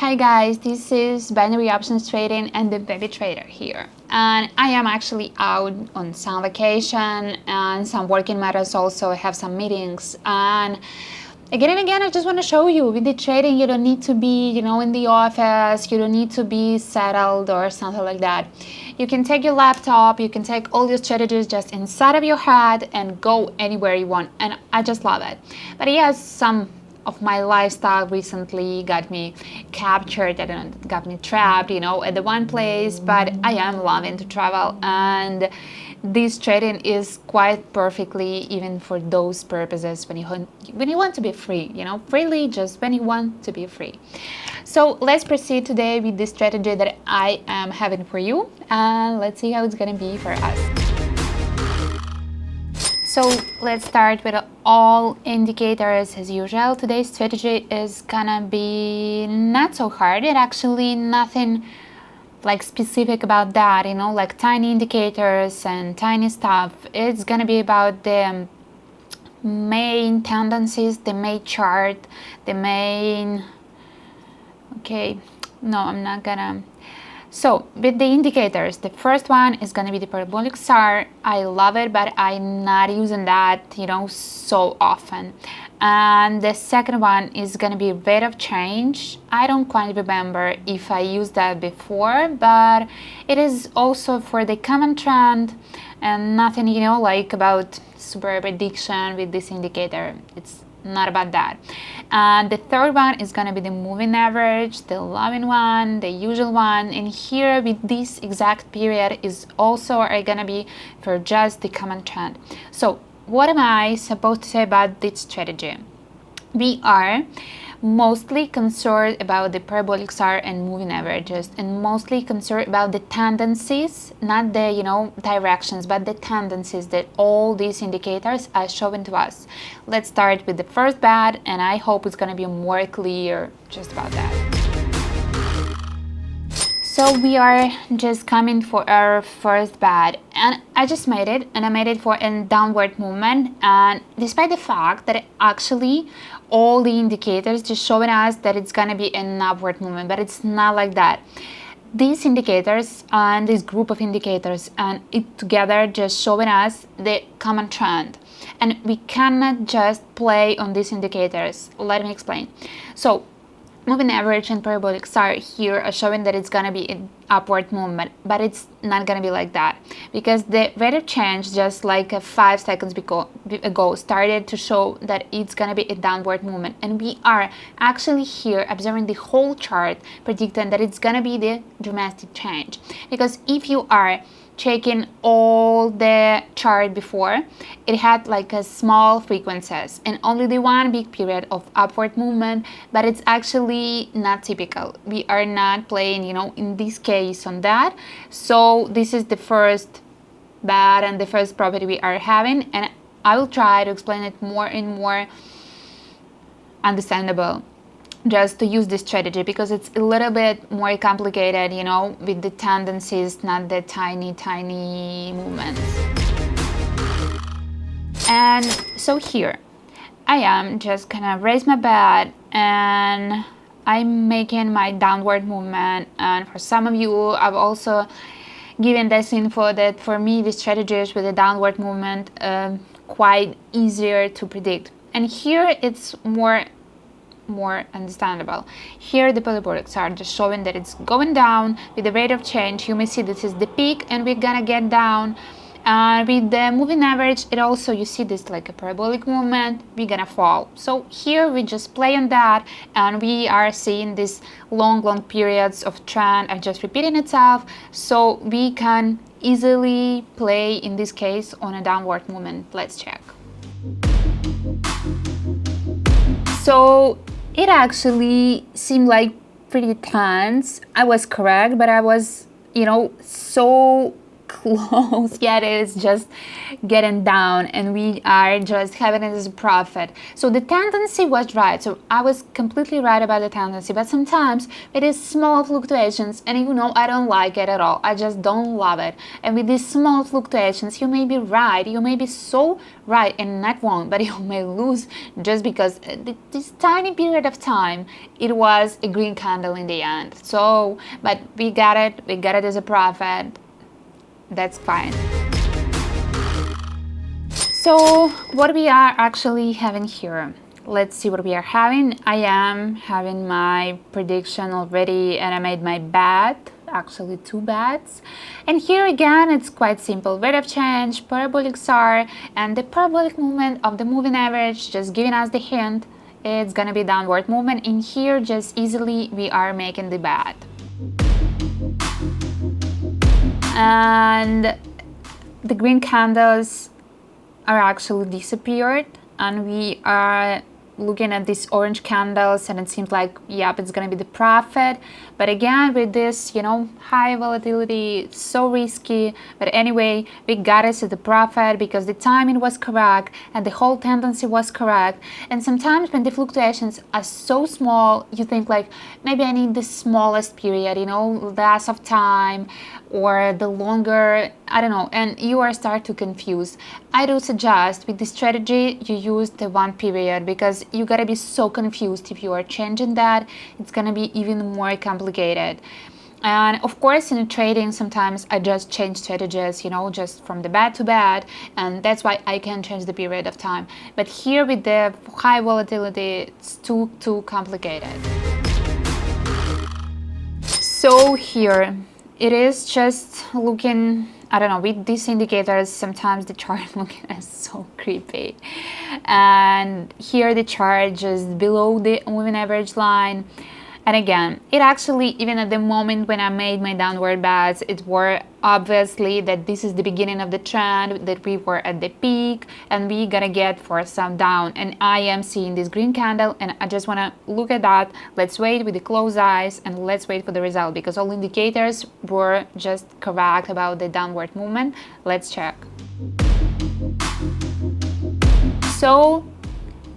Hi guys, this is Binary Options Trading and the Baby Trader here. And I am actually out on some vacation and some working matters also. I have some meetings, and again I just want to show you with the trading you don't need to be, in the office. You don't need to be settled or something like that. You can take your laptop, you can take all your strategies just inside of your head and go anywhere you want, and I just love it. But yes, some of my lifestyle recently got me captured, got me trapped, at the one place, but I am loving to travel, and this trading is quite perfectly even for those purposes when you want to be free, freely, just when you want to be free. So let's proceed today with the strategy that I am having for you, and let's see how it's gonna be for us. So let's start with all indicators as usual. Today's strategy is gonna be not so hard. It actually nothing like specific about that, like tiny indicators and tiny stuff. It's gonna be about the main tendencies, the main chart, the main... Okay, no, I'm not gonna... So with the indicators, the first one is going to be the parabolic star. I love it, but I'm not using that, so often. And the second one is going to be rate of change. I don't quite remember if I used that before, but it is also for the common trend and nothing, like about super prediction with this indicator. It's not about that. And the third one is going to be the moving average, the loving one, the usual one, and here with this exact period is also are going to be for just the common trend. So what am I supposed to say about this strategy? We are mostly concerned about the parabolic star and moving averages, and mostly concerned about the tendencies, not the directions, but the tendencies that all these indicators are showing to us. Let's start with the first bet, and I hope it's going to be more clear just about that. So we are just coming for our first bet, and I just made it, and I made it for a downward movement, and despite the fact that actually all the indicators just showing us that it's gonna be an upward movement, but it's not like that. These indicators and this group of indicators and it together just showing us the common trend, and we cannot just play on these indicators. Let me explain. So moving average and parabolic star here are showing that it's going to be an upward movement, but it's not going to be like that, because the rate of change just like 5 seconds ago started to show that it's going to be a downward movement, and we are actually here observing the whole chart predicting that it's going to be the dramatic change. Because if you are checking all the chart before, it had like a small frequencies and only the one big period of upward movement, but it's actually not typical. We are not playing, in this case on that. So this is the first bet and the first property we are having, and I will try to explain it more and more understandable just to use this strategy, because it's a little bit more complicated, with the tendencies, not the tiny movements. And so here I am just gonna raise my bet, and I'm making my downward movement. And for some of you, I've also given this info that for me the strategies with the downward movement quite easier to predict, and here it's more understandable. Here the parabolics are just showing that it's going down with the rate of change. You may see this is the peak and we're gonna get down, and with the moving average it also, you see this like a parabolic movement, we're gonna fall. So here we just play on that, and we are seeing these long periods of trend are just repeating itself, so we can easily play in this case on a downward movement. Let's check. So it actually seemed like pretty tense. I was correct, but I was, so close yet. It is just getting down, and we are just having it as a profit. So the tendency was right. So I was completely right about the tendency, but sometimes it is small fluctuations, and I don't like it at all. I just don't love it. And with these small fluctuations, you may be right, you may be so right and not wrong, but you may lose just because this tiny period of time it was a green candle in the end. So but we got it as a profit. That's fine. So what we are actually having here, let's see what we are having. I am having my prediction already, and I made my bet, actually 2 bets. And here again, it's quite simple. Rate of change, parabolic SAR, and the parabolic movement of the moving average, just giving us the hint it's gonna be downward movement. In here, just easily we are making the bet. And the green candles are actually disappeared, and we are looking at these orange candles, and it seems like, yep, it's gonna be the profit. But again, with this, high volatility, it's so risky. But anyway, we got us to the profit because the timing was correct and the whole tendency was correct. And sometimes when the fluctuations are so small, you think like, maybe I need the smallest period, less of time, or the longer, I don't know, and you are start to confuse. I do suggest with this strategy you use the 1 period, because you gotta be so confused if you are changing that. It's gonna be even more complicated. And of course, in trading, sometimes I just change strategies, just from the bad to bad, and that's why I can change the period of time. But here with the high volatility, it's too complicated. So here, it is just looking, I don't know, with these indicators, sometimes the chart looking is so creepy. And here the chart just below the moving average line. And again, it actually, even at the moment when I made my downward bets, it were obviously that this is the beginning of the trend, that we were at the peak and we gotta get for some down. And I am seeing this green candle, and I just wanna look at that. Let's wait with the closed eyes and let's wait for the result, because all indicators were just correct about the downward movement. Let's check. So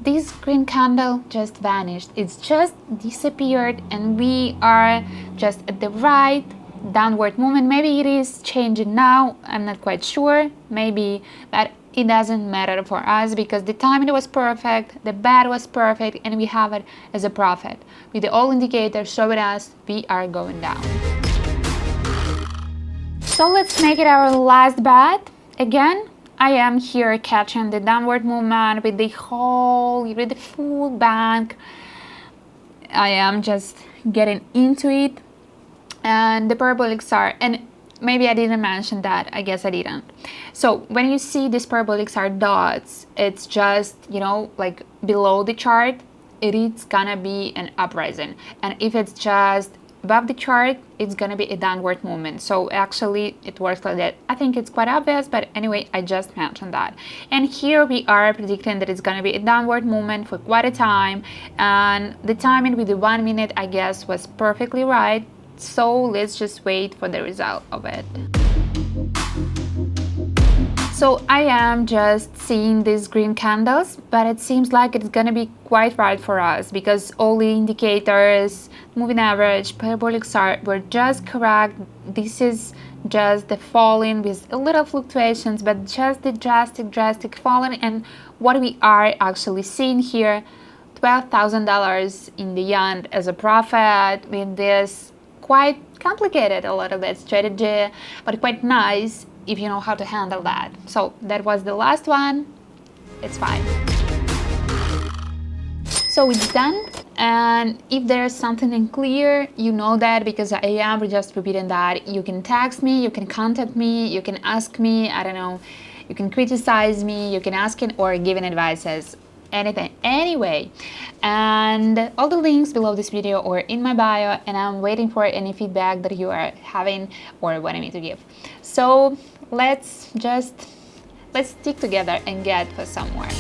this green candle just vanished. It's just disappeared, and we are just at the right downward movement. Maybe it is changing now, I'm not quite sure, maybe, but it doesn't matter for us because the timing was perfect, the bet was perfect, and we have it as a profit. With the all indicators showing us we are going down. So let's make it our last bet. Again, I am here catching the downward movement with the full bank. I am just getting into it, and the parabolic SAR, and maybe I didn't mention that, I guess I didn't. So when you see these parabolic SAR dots, it's just, like below the chart, it is gonna be an uprising, and if it's just above the chart, it's gonna be a downward movement. So actually it works like that. I think it's quite obvious, but anyway, I just mentioned that. And here we are predicting that it's gonna be a downward movement for quite a time, and the timing with the 1 minute, I guess, was perfectly right. So let's just wait for the result of it. So I am just seeing these green candles, but it seems like it's gonna be quite right for us because all the indicators, moving average, parabolic SAR were just correct. This is just the falling with a little fluctuations, but just the drastic falling. And what we are actually seeing here, $12,000 in the end as a profit with this quite complicated a little bit strategy, but quite nice if you know how to handle that. So that was the last one. It's fine. So it's done, and if there's something unclear, you know that because I am just repeating that. You can text me, you can contact me, you can ask me, I don't know, you can criticize me, you can ask it or give an advices, anything. Anyway, and all the links below this video or in my bio, and I'm waiting for any feedback that you are having or wanting me to give. So let's stick together and get for somewhere.